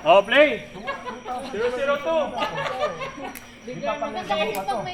Oh, play! 0-0-2. Dahil pag may bubog,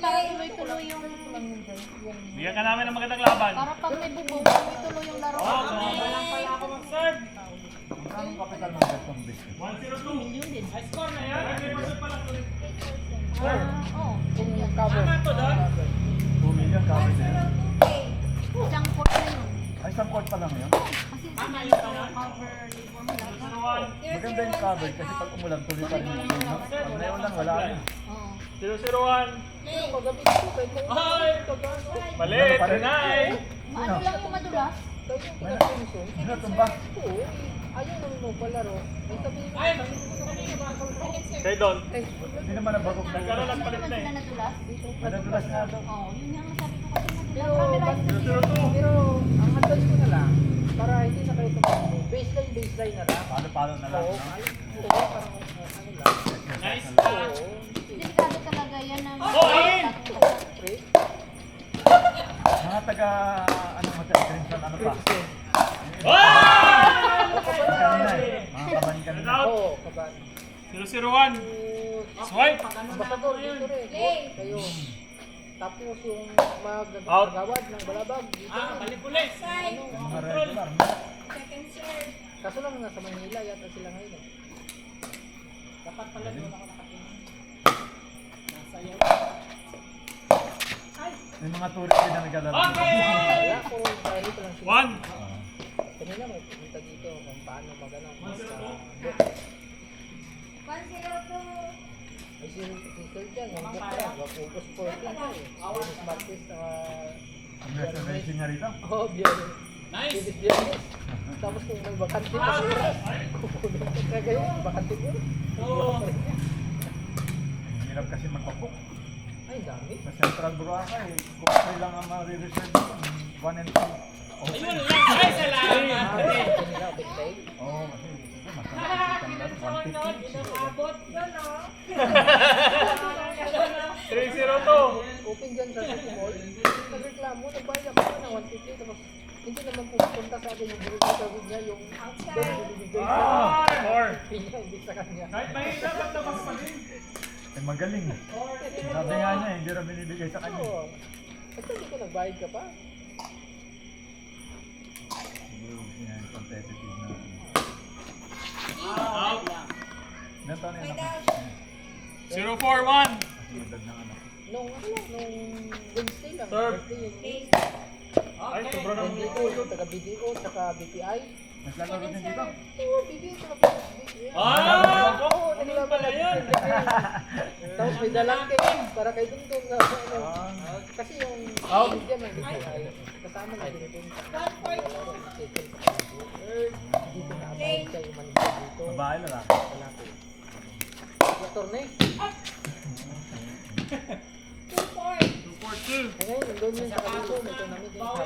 para tuloy-tuloy yung... Bigyan ka namin ng magandang laban. Para pag may bubog, tuloy-tuloy yung laro. Walang pala ako mag-serve. Ang kapital ng gatong business. 1-0-2. Ay, score na yan. Ay, may pasok pala tuloy. Oo. Kung cover. Tama to doon. 2 million cover na yun. Isang court na yun. Ay, isang court pa lang yun. Kasi Tama yung yung tama. cover labor mo lang. 0-1. Maganda yung cover kasi pag umulan tuloy pa rin yung game. Pag ngayon lang wala na. Oo. 0-0-1. Ay! Mali, Trinay. Ano lang yung madulas? Ano tumba? Kay Don. Hindi naman nabagok na. Nagkaroon ng palit na Sila eh. nadulas? Madadulas nga daw. Oo, yun nga ang sabi ko kasi madulas. Kami rice na 0-0-2. Pero ang advice ko na lang, para hindi na kayo tumakbo, baseline na lang. Palo-palo na lang. Oo, no? ito ba parang ano lang. Nice pass. Oo, Delikado talaga yan ng... Oh, in! pre. Mga taga, ano mo tayo, Crimson, ano pa? Ah! Kanina eh. Mga kaban kanina. Out. Oo, kaban. 0-0-1. Swipe. Ambasador dito rin. Kayo. Tapos yung Out. magagawad ng balabag dito. Balik ulit. Mga regular. Kaso lang nasa Manila yata sila ngayon eh. Dapat pala doon ako nakatingin. Nasa iyo. May mga tourist din na naglalaro. Okay! Wala, puro dahil pa lang sila. 1. Kanina may pumunta dito kung paano magano. Ay si Sir Jan, yung book na, August 14 na eh. Dennis Marquez na Ang reservation niya rito. oh, Biyernes. Nice. Biyernes. Tapos kung may bakante pa sila, kukunin ka kagaya, bakante ko. Oo. Ang hirap kasi magpapok. Ay, dami. Sa Central Boracay, kung free lang ang ma-reserve dito, 1 and 2. Ayun lang. Ay, salamat. Kanila, big day. Oo, kasi ito, masama lang, 3-0-2. Open dyan sa City Mall. Nagreklamo, nagbayad ako ng 150. Tapos hindi naman pupunta sa akin yung delivery niya, yung binibigay sa pinya, hindi sa kanya. Kahit mahirap at tapos pa rin. Eh, magaling. Sabi nga niya, hindi rin binibigay sa kanya. Oo. Basta hindi ko nagbayad ka pa. Yan, competitive na. Out. Ilan taon na yun? 0-4-1. Kasi edad ng anak. Nung ano lang, nung Wednesday lang. Serve. Birthday yun. Ay, sobra ng BDO, yung taga-BDO, saka BPI. Naglalaro din dito. Oo, BPI saka BPI. Ah! Oo, Ganun pala yun. Tapos may dalang cake para kay Dungdung na ano. Kasi yung bigyan ng BPI, kasama na binibenta. Dito na abay siya yung manager dito. Babae na lang. Lalaki. Attorney. 2-4-2. Ay, ngayon, nandun yun sa kalito. May tournament yun sa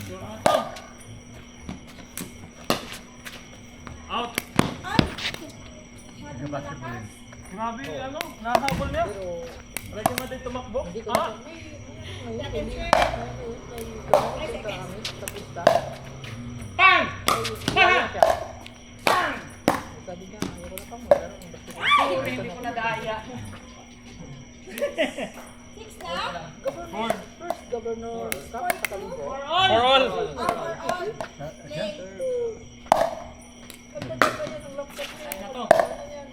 Sabado. Out. Nag-basketball yun. Grabe, ano, nahabol niya. Pero, Ready mo din tumakbo? hindi ko Ah! na may kami sa pista. Bang! Ay, siya. Sabi niya, ayoko na pang maglaro ng basketball. Hindi ko nadaya. Governor, first governor cup sa Kalibo. For all! Ang ganda niya ng laptop niya. Ay, nato. Ano yan?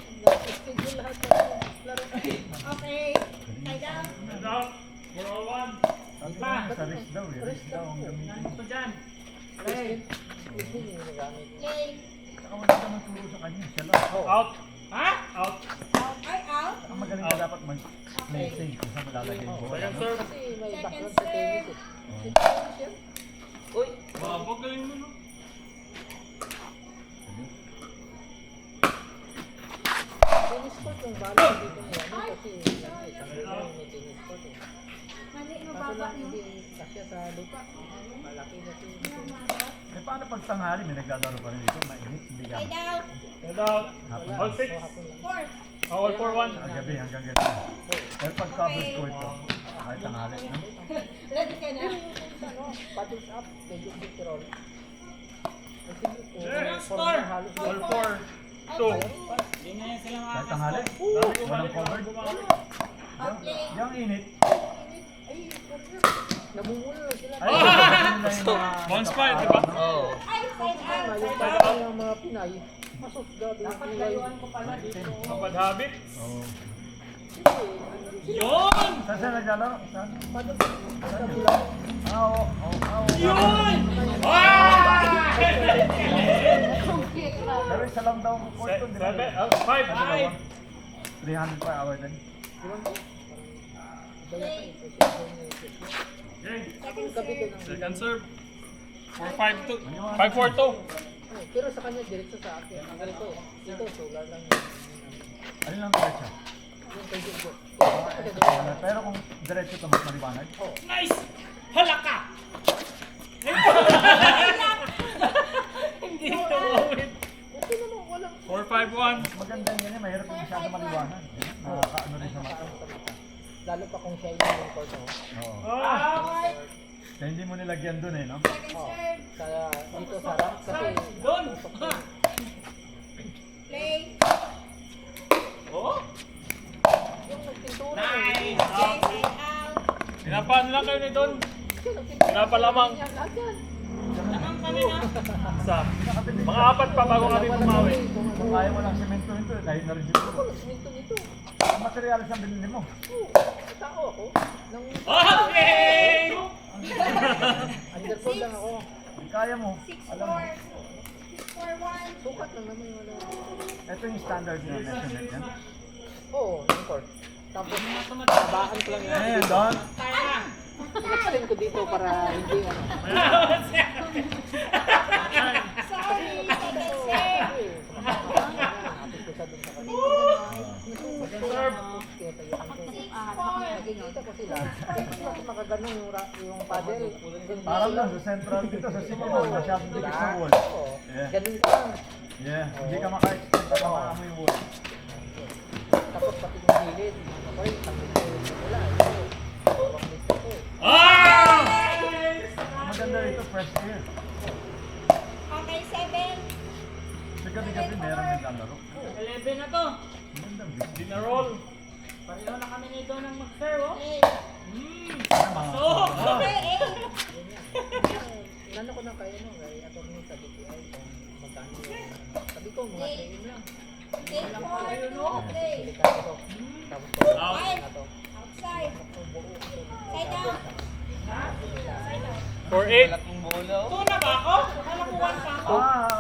Schedule lahat ng laro. And out. For all 1. Sabi niya, sa wrist daw eh. Wrist daw ang gamitin. Ito dyan. Hindi niya nagamit. Saka wala naman turo sa kanya. Siya lang. Out. Ha? Out. Ang magaling ka dapat mag-placing kung saan malalagay yung bola. Second no? serve. Kasi may background sa tennis eh. Tennis yan. Uy, babog galing mo, no? Tennis court yung bala dito na yan. Kasi may tennis court eh. Kaso lang hindi kasya sa lupa. Malaki na siya. Eh paano pag tanghali may naglalaro pa rin dito? Mainit, hindi ka. And out. All 6. All 4-1. Ang gabi hanggang gabi. Eh pag cover score ito, kahit tanghali. No? paddles up, medyo bitirol. Kasi po, Yeah, form na halos All yun. 4. 2. Kahit tanghali. Walang covered. Yung init. Ay, namumula na sila. Ay, Bonspire, di ba? Oo. Yung talaga yung mga Pinay, masusga yung Pinay. Bad habit. Oo. Yun! Saan siya naglalaro? Saan? Paddles up, sa bulang. Oo. Oo. Yun! Ah! Pero isa lang daw ang court doon, di ba? 5. 300 per hour din. Diwan ko? Daya ka ito. Okay. Gabi ko ng Second serve. 4-5-2. 5-4-2. Pero sa kanya, diretso sa akin. Ang ganito, ito, solar lang yun. Ano lang diretso? Yung kay Jumbo. Pero kung diretso ito, mas maliwanag. Nice! Hala ka! Hindi ito umawit. Okay naman, walang 4-5-1. Maganda yan eh, mahirap yung masyado maliwanag. Nakakaano rin sa mata. lalo pa kung siya yung court, no? Oo. Ah! Kaya hindi mo nilagyan dun eh, no? Oh, kaya dito sa ramp kasi Doon! Play. Oh! yung nagpintura. Nice! Play out. Pinapaan lang kayo ni Don. Siya nagpintura. Pinapalamang. Yan, lahat yan. Anong kami na? Sa mga 4 pa bago kami pumawi. Kung kaya mo lang semento nito, kahit na rin dito. Ako, siminto nito. Ang materialis ang binili mo. Oo, tao ako. Nang Okay! underfold lang ako. Kaya mo. 6-4. Alam mo. 6-4-1. Sukat lang naman yung ano. Ito yung standard na measurement yan. Oo, yung court. Tapos, tabaan ko lang yan. Ayan, Don. Pinagsalin ko dito para hindi ano. Sorry, second serve. Apit ko siya dun sa kanila. Serve. Kaya tayuan ko. Nakikita ko sila. Hindi ako makaganong yung paddle. Parang lang sa central dito sa city mo, masyadong dikit sa wall. Oo. Yeah. Ganun lang. Yeah, hindi ka maka-extend pa makaamoy yung wall. Tapos pati yung gilid. Ako rin, sabi ko, wala. Ito. Parang miss ako. Ah! Ang maganda rito, fresh air. Okay, 7. Sa gabi-gabi meron naglalaro. 11 na to. Magandang view. Di na roll. Pareho na kami nito ng mag-serve, oh. Play. Ano mga Okay, 8. Inano ko na kayo no, kay attorney sa DTI kung magkano yung sabi ko mga 3 lang. 8-4. Play. Delikado to. Tapos ko Out. na to. Outside. Kung buo ito. Side out. 4-8. Malaking bola, oh. 2 na ba ako? Akala ko 1 pa ako.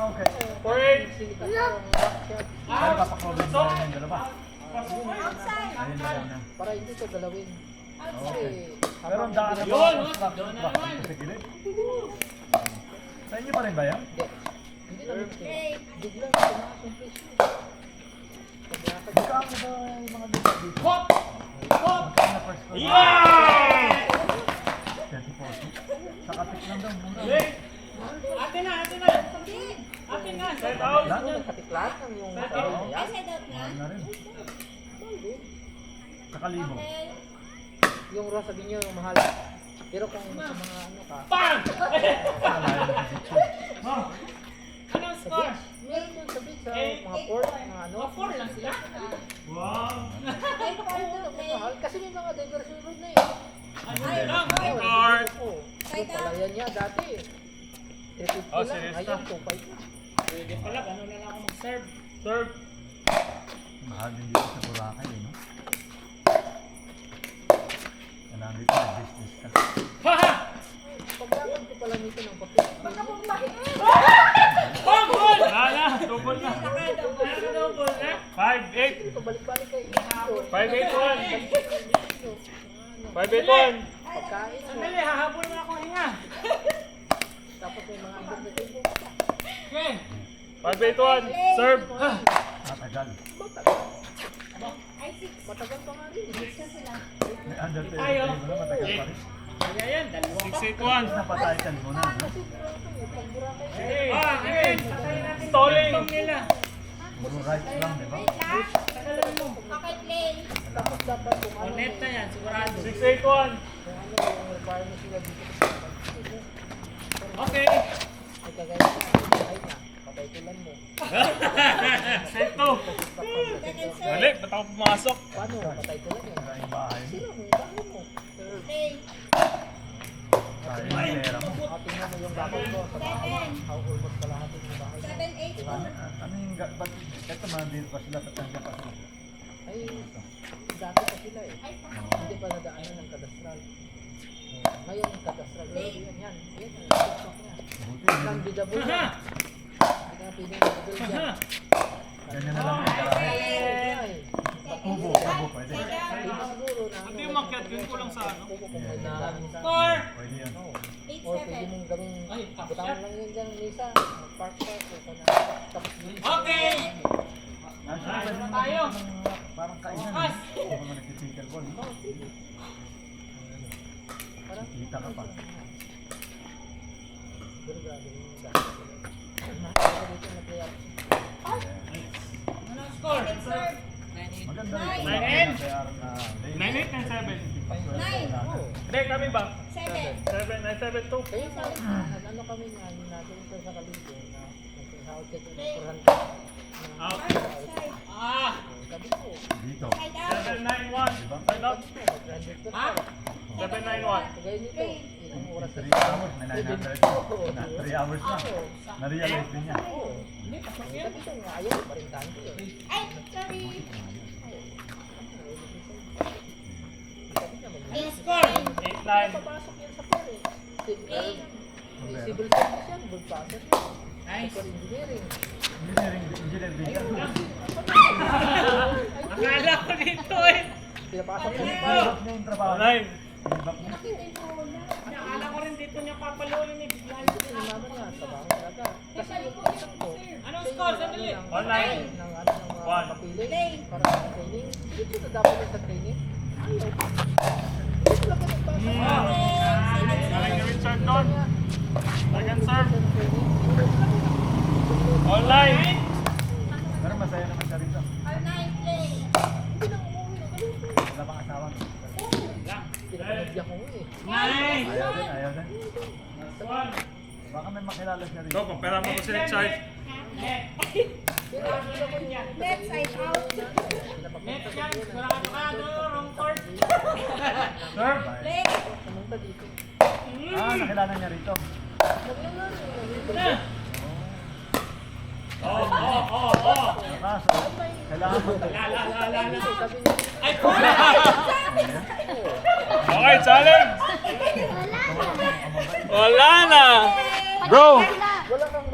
okay. 4-8. Silikas yung back shot Kaya papakovid mo na yung dalawa. Outside. Ayun na lang na. para hindi ko galawin. Kasi Okay. Pero ang daan na Yun, ba? no? Construction Doon na truck naman. dito sa gilid. Sa inyo pa rin ba yan? Hindi. Hindi naman ito. Play. Biglang tumakumplis mo. Paglakad Ikaw mo ba yung mga dito dito? Hop! Hop! Magkano na first call? Yeah! 2040. Sa katik lang daw muna. Late. Atin na, atin na. Atin na. Set out. Lalo nagkatiklas ng yung paddle na Ay, yan. side out na. Mahal na rin. Sa kalibo. Okay. Yung raw sabi niyo yung mahal. Pero kung sa mga ano ka, Bang! Malayo na sa beach. Anong sa score? beach, meron doon sa beach sa mga port, mga ano. Mga 4 lang sila. Wow! Ay, 4 play. Mahal kasi may mga diversion road na eh. Ano Ay, lang? ay, Card. Oo. Yung palayan niya dati. 350 Oh, lang. serious Ngayon, na. 2.5 na. Pwede pala, ano na lang ako mag-serve. Serve. Mahal din dito sa Boracay, eh, no? Kailangan dito mag-business ka. Haha! Pagdakan ko pala nito ng papel. Double! Wala na. Double na. Double na. 5-8. Ito, balik-balik kayo dito. 5-8-1. 5-8-1. Pagkain mo. Sandali, hahabol mo akong hinga. Tapos may mga under the table. Okay. 5-8-1. Serve. Matagal. Ay, 6. Matagal pa nga rin. 6 na sila. May under the Tayo. table na matagal pa rin. Kaya yan, dalawa. 6-8-1. Napatitle mo na, no? Kasi pag Boracay, Hey, Ah, again. Patayin natin Stalling. yung nila. Puro right lang, di ba? Wait lang. Dalawa mo. Okay, play. Tapos dapat kung O, ano net na yan, sigurado. 681. kung ano yung requirements nila dito sa pag-ibig mo. Okay. Ay kagaya na, ay na, patay tulan mo. Set 2. Second serve. Mali, ba't ako pumasok? Paano, patay tulan mo? Yung bahay. Sino mo, yung bahay mo? Play. Sayang yung pera mo. Tingnan mo yung bahay ko sa bahay. How almost kalahati yung bahay mo. 7-8 po. Ano yung ba't ito man dito pa sila sa tangga pa sila? Ay, dati pa sila eh. Hindi pa nadaanan ng kadastral. Ngayon yung kadastral. Yan, yan. Yan, ang TikTok niya. Buti, Candidable yan. Hindi ka pwede mag-google yan. ganyan na lang yung garahe. Ay, Kubo, pwede. hindi siguro na Hindi umakyat, yun ko lang sa ano. Kubo kung may daan. Score! Pwede yan. Or pwede 8-7. mong gawing Ay, tapos butangan yan. lang yun dyan, Lisa. Park o kana. Tapos Okay! Pwede naman Tayo. parang kainan. Bukas. Hindi mo nagtitikel ball. parang Kita ka pa. siguro gagawin yung daan. Nakakita dito na playoff. Anong score? Second serve. Maganda rin. Nine. Nine. Kaya na 9-8, 9-7. 9. Oo. Hindi, kami ba? 7. 7, 9-7 2. Kaya sa ano kami nga, natin ito sa Kalinto na nagsasahod ka ito ng 400. Out. Side. Ah! Sabi ko, Dito. Side out. 7-9-1. Side out. mag-100 ka Ah? pa. 7-9-1. Kagaya nito, ilang oras 3 na hours, may 900. Na 3 hours na. Na-realize din niya. Oo. Hindi, pasok yan. Sabi ko nga, ayaw, parintahan ko yun. Ay, sorry. Sabi niya, Anong score? 8-9. papasok yan sa par eh. Eight. Civil service yan, good passer yan. Nice. For engineering. Engineer din siya. Akala ko dito eh. Pinapasok ko yung Hirap niya yung trabaho. 9. Hirap niya. Akala ko rin dito niya papaluin eh. Bigla Hindi ni mama niya, trabaho talaga. Kasi yung isang ko, Anong score? Sandali. Online. ng ano ng mga One. papili Play. para sa training. Dito na dapat yung sa training. Ayaw. Dito lang ka nagpasok. Galing ni Richard doon. Second serve. Sa training. Online. Pero masaya naman siya rito. Or 9 play. Hindi na umuwi na kalito. Wala pang asawa. Pinapagyan ko eh. Nice! Ayaw din, ayaw din. 1. Baka may makilala siya rito. Go, papera mo ko si Richard. Left side out. Net yan, sigurado, wrong court. Serve. Play. Pumunta dito. Nakilala niya rito. Na! Kaso, kailangan mo. La. Sabi niya, Ay, Okay, challenge. Wala na. Bro, wala kang